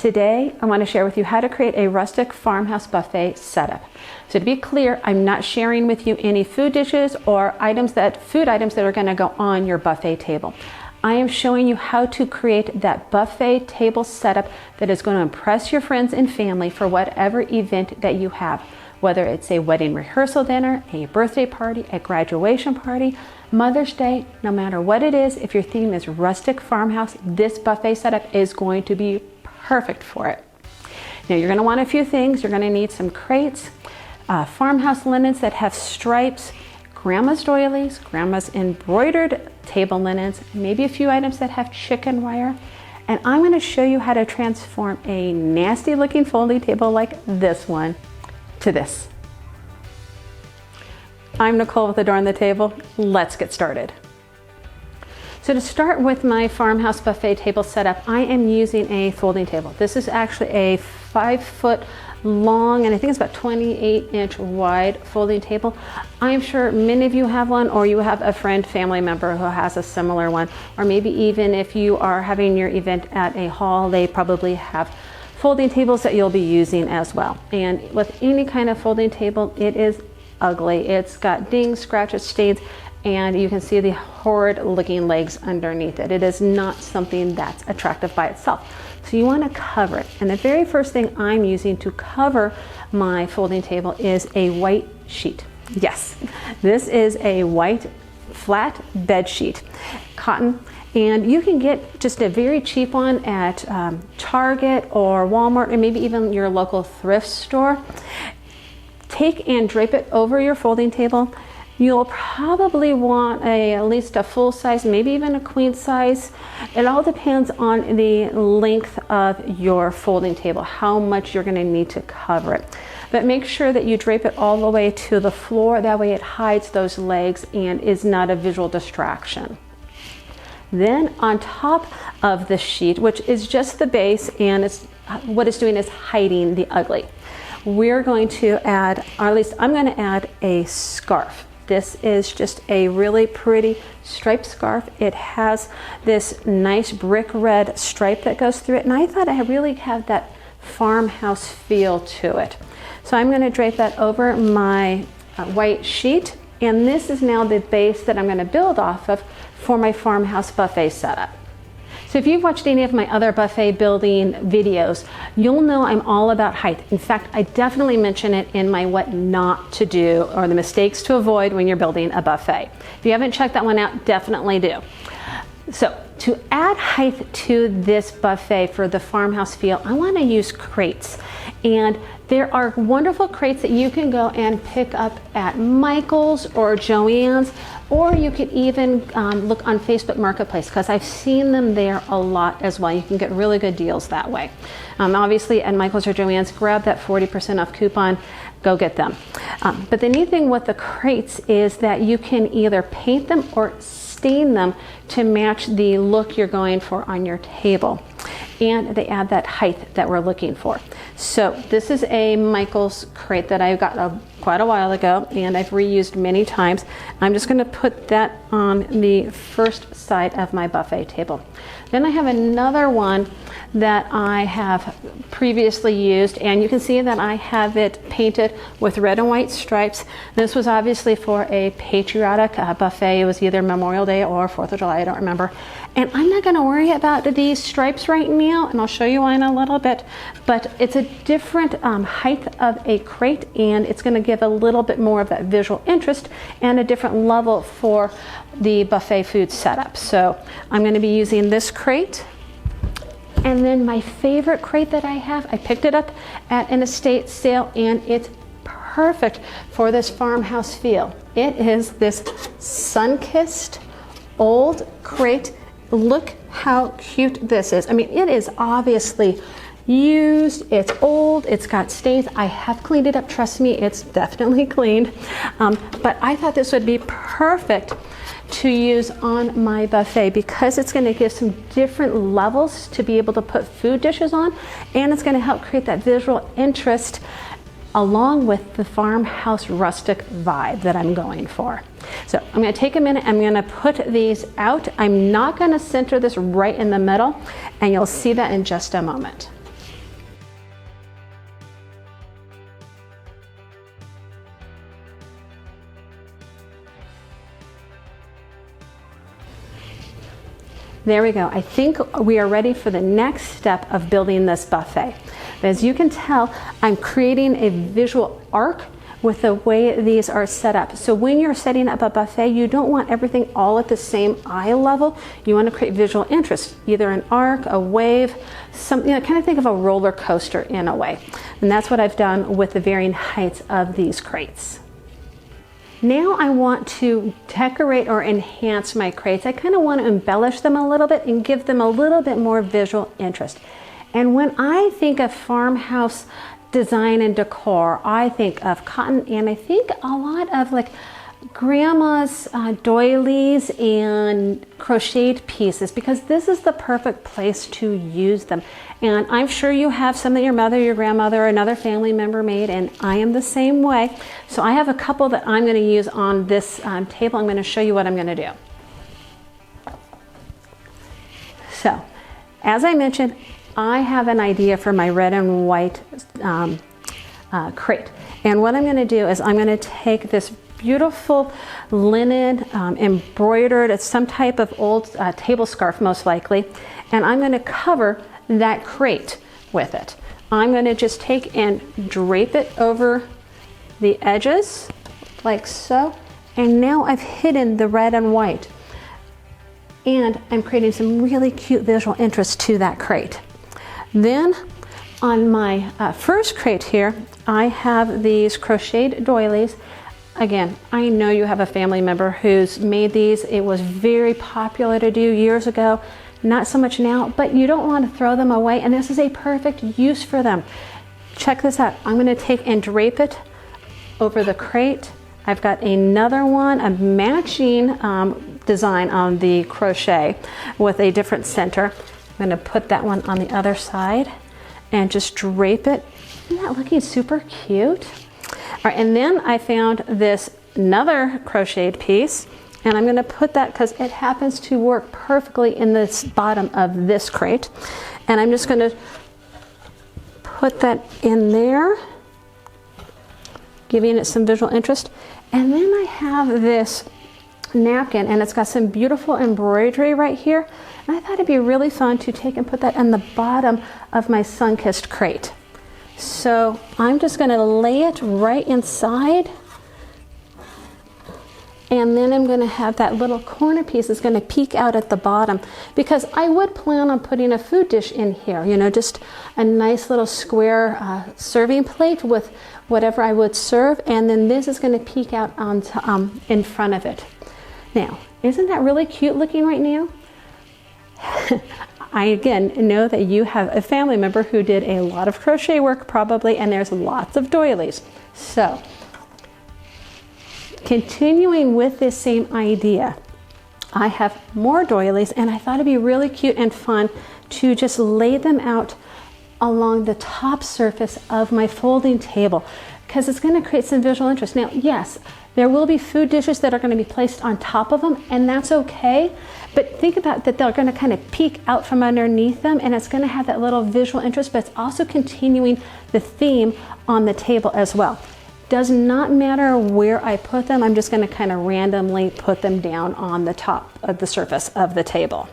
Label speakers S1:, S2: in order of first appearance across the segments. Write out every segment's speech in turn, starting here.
S1: Today, I want to share with you how to create a rustic farmhouse buffet setup. So to be clear, I'm not sharing with you any food dishes or food items that are going to go on your buffet table. I am showing you how to create that buffet table setup that is going to impress your friends and family for whatever event that you have. Whether it's a wedding rehearsal dinner, a birthday party, a graduation party, Mother's Day, no matter what it is, if your theme is rustic farmhouse, this buffet setup is going to be perfect for it. Now you're going to want a few things. You're going to need some crates, farmhouse linens that have stripes, grandma's doilies, grandma's embroidered table linens, maybe a few items that have chicken wire. And I'm going to show you how to transform a nasty looking folding table like this one to this. I'm Nicole with Adorn the Table. Let's get started. So to start with my farmhouse buffet table setup, I am using a folding table. This is actually a 5-foot long, and I think it's about 28-inch wide folding table. I'm sure many of you have one, or you have a friend, family member who has a similar one, or maybe even if you are having your event at a hall, they probably have folding tables that you'll be using as well. And with any kind of folding table, it is ugly. It's got dings, scratches, stains, and you can see the horrid looking legs underneath it. It is not something that's attractive by itself. So you want to cover it. And the very first thing I'm using to cover my folding table is a white sheet. Yes, this is a white flat bed sheet, cotton. And you can get just a very cheap one at Target or Walmart, or maybe even your local thrift store. Take and drape it over your folding table. You'll probably want at least a full size, maybe even a queen size. It all depends on the length of your folding table, how much you're going to need to cover it. But make sure that you drape it all the way to the floor. That way it hides those legs and is not a visual distraction. Then on top of the sheet, which is just the base, and what it's doing is hiding the ugly, we're going to add, or at least I'm going to add a scarf. This is just a really pretty striped scarf. It has this nice brick red stripe that goes through it, and I thought I really had that farmhouse feel to it. So I'm going to drape that over my white sheet, and this is now the base that I'm going to build off of for my farmhouse buffet setup. So if you've watched any of my other buffet building videos, you'll know I'm all about height. In fact, I definitely mention it in my what not to do, or the mistakes to avoid when you're building a buffet. If you haven't checked that one out, definitely do. So to add height to this buffet for the farmhouse feel, I want to use crates. And there are wonderful crates that you can go and pick up at Michael's or Joann's, or you could even look on Facebook Marketplace, because I've seen them there a lot as well. You can get really good deals that way. Obviously at Michael's or Joann's, grab that 40% off coupon, go get them. But the neat thing with the crates is that you can either paint them or stain them to match the look you're going for on your table. And they add that height that we're looking for. So this is a Michael's crate that I got quite a while ago, and I've reused many times. I'm just going to put that on the first side of my buffet table. Then I have another one that I have previously used, and you can see that I have it painted with red and white stripes. This was obviously for a patriotic buffet. It was either Memorial Day or 4th of July, I don't remember. And I'm not going to worry about these stripes right now, and I'll show you why in a little bit, but it's a different height of a crate, and it's going to give a little bit more of that visual interest and a different level for the buffet food setup. So I'm going to be using this crate. And then my favorite crate that I have, I picked it up at an estate sale, and it's perfect for this farmhouse feel. It is this sun-kissed old crate. Look how cute this is. I mean, it is obviously used, it's old, it's got stains. I have cleaned it up, trust me, it's definitely cleaned. But I thought this would be perfect to use on my buffet, because it's going to give some different levels to be able to put food dishes on, and it's going to help create that visual interest along with the farmhouse rustic vibe that I'm going for. So I'm going to take a minute, I'm going to put these out. I'm not going to center this right in the middle, and you'll see that in just a moment. There we go. I think we are ready for the next step of building this buffet. As you can tell, I'm creating a visual arc with the way these are set up. So when you're setting up a buffet, you don't want everything all at the same eye level. You want to create visual interest, either an arc, a wave, something, kind of think of a roller coaster in a way. And that's what I've done with the varying heights of these crates. Now I want to decorate or enhance my crates. I kind of want to embellish them a little bit and give them a little bit more visual interest. And when I think of farmhouse design and decor, I think of cotton, and I think a lot of like grandma's doilies and crocheted pieces, because this is the perfect place to use them. And I'm sure you have some that your mother, your grandmother, or another family member made, and I am the same way. So I have a couple that I'm going to use on this table. I'm going to show you what I'm going to do. So, as I mentioned, I have an idea for my red and white crate. And what I'm going to do is I'm going to take this beautiful linen embroidered, it's some type of old table scarf most likely, and I'm going to cover that crate with it. I'm going to just take and drape it over the edges like so, and now I've hidden the red and white, and I'm creating some really cute visual interest to that crate. Then on my first crate here, I have these crocheted doilies. Again, I know you have a family member who's made these. It was very popular to do years ago, not so much now, but you don't want to throw them away, and this is a perfect use for them. Check this out. I'm going to take and drape it over the crate. I've got another one, a matching design on the crochet with a different center. I'm going to put that one on the other side and just drape it. Isn't that looking super cute? All right, and then I found this another crocheted piece, and I'm going to put that because it happens to work perfectly in this bottom of this crate. And I'm just going to put that in there, giving it some visual interest. And then I have this napkin, and it's got some beautiful embroidery right here. And I thought it'd be really fun to take and put that in the bottom of my sun-kissed crate. So I'm just going to lay it right inside, and then I'm going to have that little corner piece is going to peek out at the bottom, because I would plan on putting a food dish in here, you know, just a nice little square serving plate with whatever I would serve, and then this is going to peek out onto, in front of it. Now, isn't that really cute looking right now? I again know that you have a family member who did a lot of crochet work probably, and there's lots of doilies. So, continuing with this same idea, I have more doilies, and I thought it'd be really cute and fun to just lay them out along the top surface of my folding table, because it's going to create some visual interest. Now, yes, there will be food dishes that are going to be placed on top of them, and that's okay. But think about that, they're going to kind of peek out from underneath them, and it's going to have that little visual interest, but it's also continuing the theme on the table as well. Does not matter where I put them, I'm just going to kind of randomly put them down on the top of the surface of the table.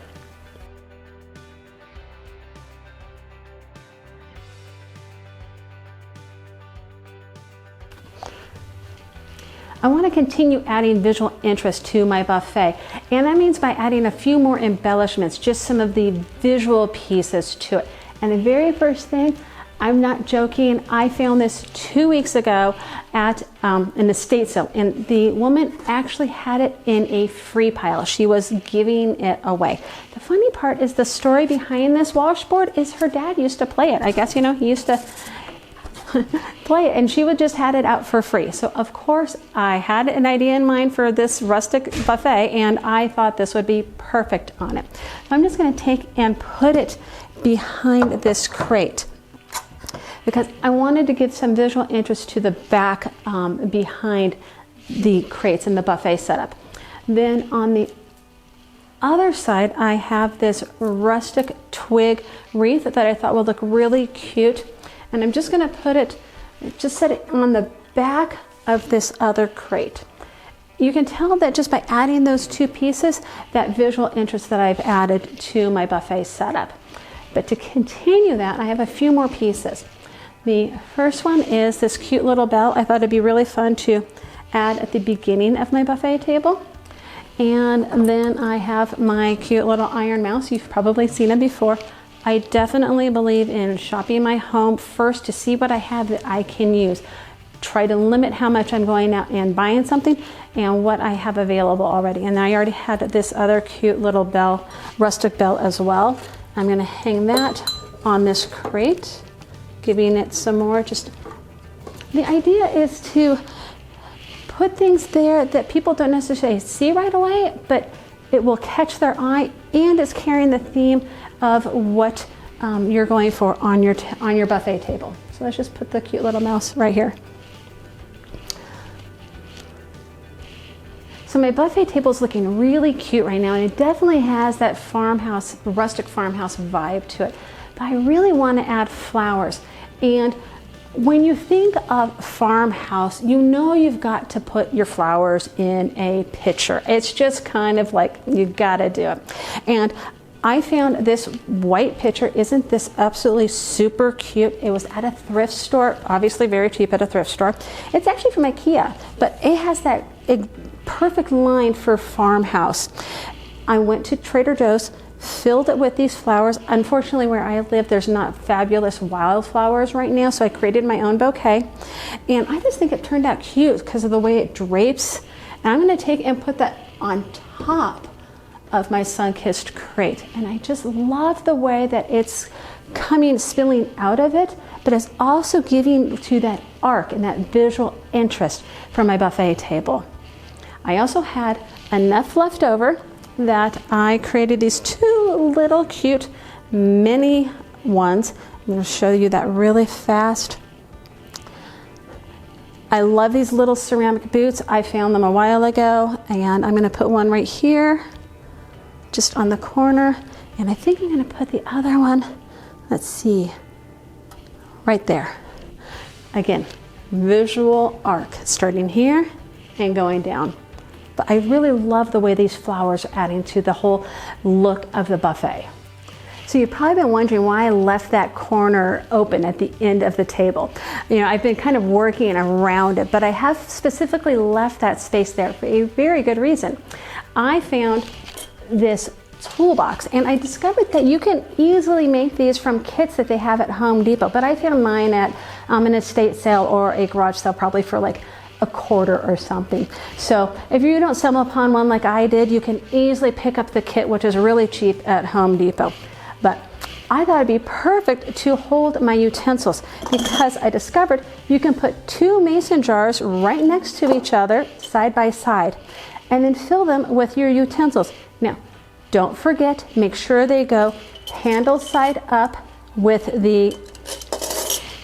S1: I want to continue adding visual interest to my buffet, and that means by adding a few more embellishments, just some of the visual pieces to it. And the very first thing, I'm not joking, I found this 2 weeks ago at an estate sale, and the woman actually had it in a free pile. She was giving it away. The funny part is the story behind this washboard is her dad used to play it. I guess, you know, he used to play it, and she would just had it out for free. So of course I had an idea in mind for this rustic buffet, and I thought this would be perfect on it. So I'm just going to take and put it behind this crate, because I wanted to give some visual interest to the back behind the crates in the buffet setup. Then on the other side, I have this rustic twig wreath that I thought would look really cute. And I'm just going to put it, just set it on the back of this other crate. you can tell that just by adding those two pieces, that visual interest that I've added to my buffet setup. But to continue that, I have a few more pieces. The first one is this cute little bell. I thought it'd be really fun to add at the beginning of my buffet table. And then I have my cute little iron mouse. You've probably seen it before. I definitely believe in shopping my home first to see what I have that I can use. Try to limit how much I'm going out and buying something and what I have available already. And I already had this other cute little bell, rustic bell as well. I'm going to hang that on this crate, giving it some more. Just the idea is to put things there that people don't necessarily see right away, but it will catch their eye, and it's carrying the theme of what you're going for on your buffet table. So let's just put the cute little mouse right here. So my buffet table is looking really cute right now, and it definitely has that farmhouse, rustic farmhouse vibe to it. But I really want to add flowers. And when you think of farmhouse, you know you've got to put your flowers in a pitcher. It's just kind of like you gotta do it. And I found this white pitcher. Isn't this absolutely super cute? It was at a thrift store, obviously very cheap at a thrift store. It's actually from IKEA, but it has that perfect line for farmhouse. I went to Trader Joe's, filled it with these flowers. Unfortunately, where I live, there's not fabulous wildflowers right now, so I created my own bouquet. And I just think it turned out cute because of the way it drapes. And I'm going to take and put that on top of my sun-kissed crate. And I just love the way that it's spilling out of it, but it's also giving to that arc and that visual interest for my buffet table. I also had enough left over that I created these two little cute mini ones. I'm going to show you that really fast. I love these little ceramic boots. I found them a while ago, and I'm going to put one right here, just on the corner. And I think I'm going to put the other one, let's see, right there. Again, visual arc, starting here and going down. But I really love the way these flowers are adding to the whole look of the buffet. So you've probably been wondering why I left that corner open at the end of the table. You know, I've been kind of working around it, but I have specifically left that space there for a very good reason. I found this toolbox, and I discovered that you can easily make these from kits that they have at Home Depot, but I found mine at an estate sale or a garage sale, probably for like $1 or something. So if you don't stumble upon one like I did, you can easily pick up the kit, which is really cheap at Home Depot. But I thought it'd be perfect to hold my utensils because I discovered you can put 2 mason jars right next to each other, side by side, and then fill them with your utensils. Now, don't forget, make sure they go handle side up with the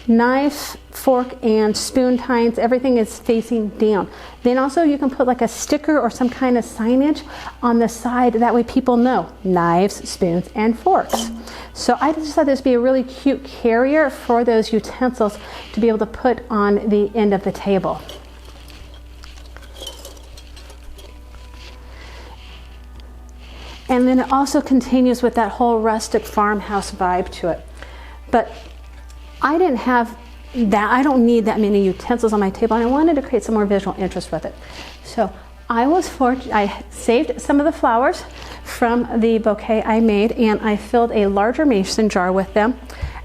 S1: knife, fork, and spoon tines. Everything is facing down. Then also you can put like a sticker or some kind of signage on the side. That way people know knives, spoons, and forks. So I just thought this would be a really cute carrier for those utensils to be able to put on the end of the table. And then it also continues with that whole rustic farmhouse vibe to it. But I didn't have that, I don't need that many utensils on my table, and I wanted to create some more visual interest with it. So I was fortunate, I saved some of the flowers from the bouquet I made, and I filled a larger mason jar with them.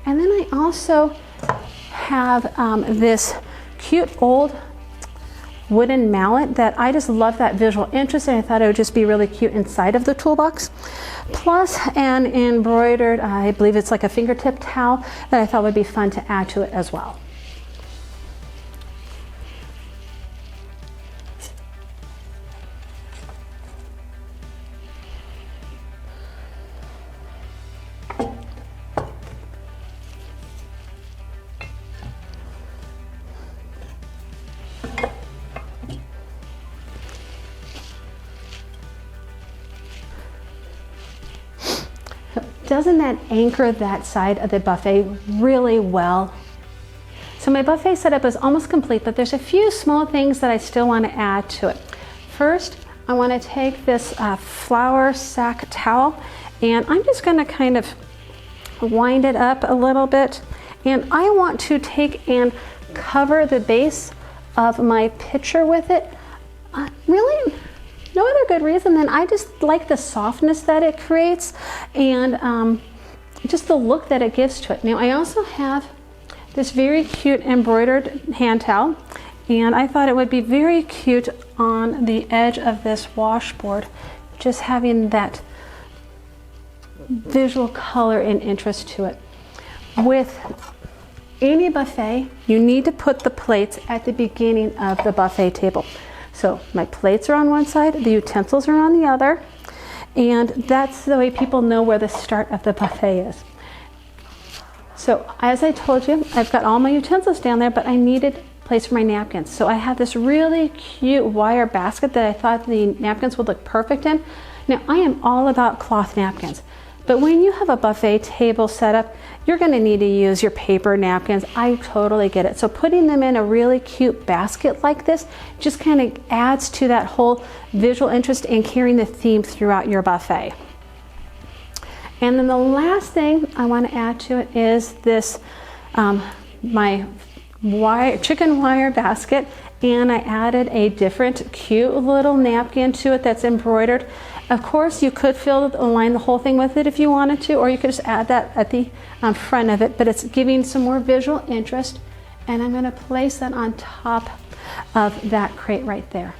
S1: And then I also have this cute old wooden mallet that I just love that visual interest, and I thought it would just be really cute inside of the toolbox. Plus an embroidered, I believe it's like a fingertip towel that I thought would be fun to add to it as well. Doesn't that anchor that side of the buffet really well? So my buffet setup is almost complete, but there's a few small things that I still want to add to it. First, I want to take this flour sack towel, and I'm just going to kind of wind it up a little bit, and I want to take and cover the base of my pitcher with it. Really, no other good reason than I just like the softness that it creates and just the look that it gives to it. Now, I also have this very cute embroidered hand towel, and I thought it would be very cute on the edge of this washboard, just having that visual color and interest to it. With any buffet, you need to put the plates at the beginning of the buffet table. So my plates are on one side, the utensils are on the other, and that's the way people know where the start of the buffet is. So as I told you, I've got all my utensils down there, but I needed a place for my napkins. So I have this really cute wire basket that I thought the napkins would look perfect in. Now, I am all about cloth napkins, but when you have a buffet table set up, you're going to need to use your paper napkins. I totally get it. So putting them in a really cute basket like this just kind of adds to that whole visual interest in carrying the theme throughout your buffet. And then the last thing I want to add to it is this, my chicken wire basket, and I added a different cute little napkin to it that's embroidered. Of course, you could align the whole thing with it if you wanted to, or you could just add that at the front of it, but it's giving some more visual interest, and I'm going to place that on top of that crate right there.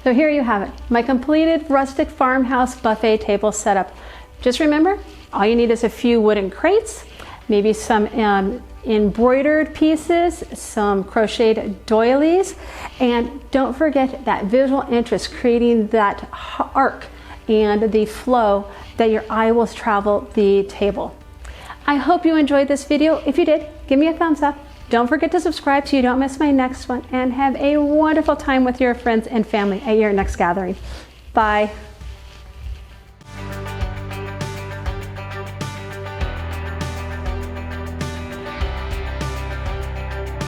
S1: So here you have it, my completed rustic farmhouse buffet table setup. Just remember, all you need is a few wooden crates, maybe some embroidered pieces, some crocheted doilies, and don't forget that visual interest, creating that arc and the flow that your eye will travel the table. I hope you enjoyed this video. If you did, give me a thumbs up. Don't forget to subscribe so you don't miss my next one, and have a wonderful time with your friends and family at your next gathering. Bye.